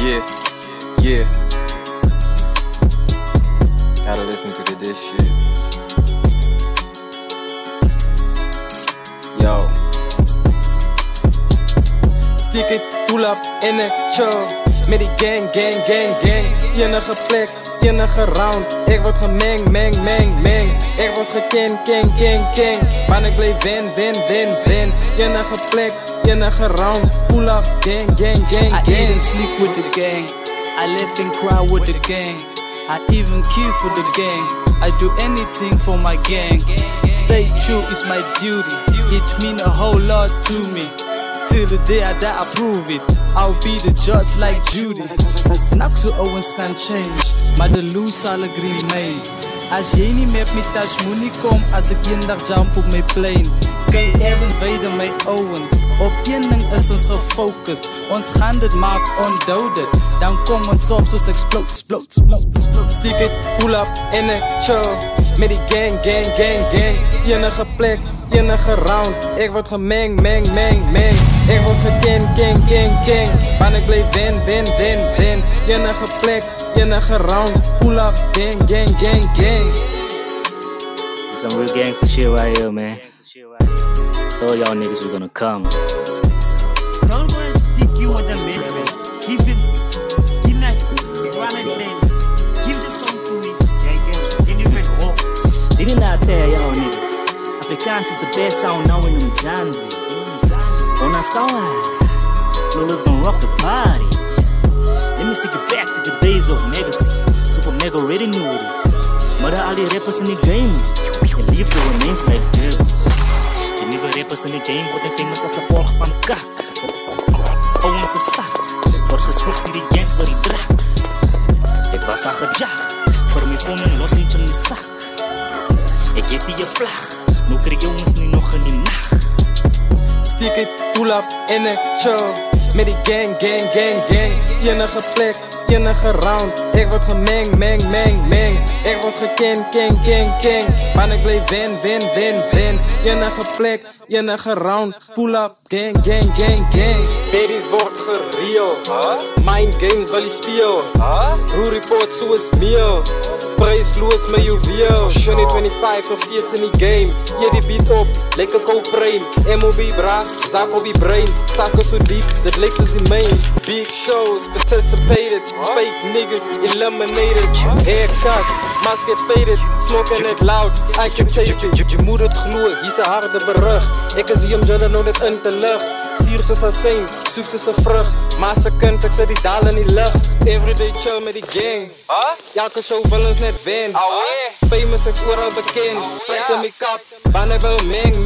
Yeah. Gotta listen to this shit. Yo. Stick it, pull up in de show. Met die gang. Enige plek, enige round. Ik word gemeng. Ik word gekend, king. Maar ik blijf win. Enige plek, enige round. Pull up, gang. I eat and sleep with the gang. I laugh and cry with the gang. I even kill for the gang. I do anything for my gang. Stay true is my duty. It mean a whole lot to me. Till the day I die, I prove it. I'll be the judge like Judy. Snacks to Owens can change, maar de loose zal ik remain. Als jij niet met me touch, moet niet komen als ik een dag jump op mijn plane. Kijk, Evans weten mijn Owens. Op één ding is ons gefocust. Ons gaan dit maken ondoden. Dan kom ons op zoals explode. Stick it, pull up in de show. Met die gang. Enige plek, enige round. Ik word gemeng. Ik word gekend, king. Maar ik blijf win. Enige plek, enige round. Pull up, gang. Some real gangster shit right here, man. Told y'all niggas we gonna come. Don't go and stick you with the mess. Give him give the song to me. Then you can walk. Didn't I tell y'all niggas? Afrikaans is the best sound now in Mzansi. On a star, Lula's gonna rock the party. Let me take you back to the days of Legacy. Super Mega already knew this. Mother all the rappers in the game, and leave the remains like devils. The nieuwe rappers in the game worden famous als gevolg van kak. Owens is zak, wordt geschopt die gangs voor die drugs. Ik was al gejaagd, voor mijn phone en los eentje in mijn zak. Ik geef die je vlag, nu krijg jongens niet nog in die nacht. Stick it, pull up in de show. Met die gang. Enige plek, enige round. Ik word gemeng. Ik word gekend, king. Maar ik blijf win. Enige plek, enige round. Pull up, gang. Baby's wordt gereal. Mind games wel die speel. Roer report zo is meal. Prijsloos mijn juweel. 2025 nog steeds in die game. Je die beat op, lekker co-prime. MOB bra, zaak op die brain. Zaken zo diep, dat leek zoals die main. Big shows, participated. Fake niggas, eliminated. Haircut, mask get faded. Smoking it loud, I can taste it. Je moet het gloeien, hier is een harde berug. Ik is hier om jullie nou net in te lucht. Sier soos asyn, soek soos 'n vrug. Maar se kind, ek sit die dal in die lucht. Everyday chill met die gang. Elke show wil ons net wen. Famous, ek's oral bekend. Strijk om die kap, wanneer wil meng.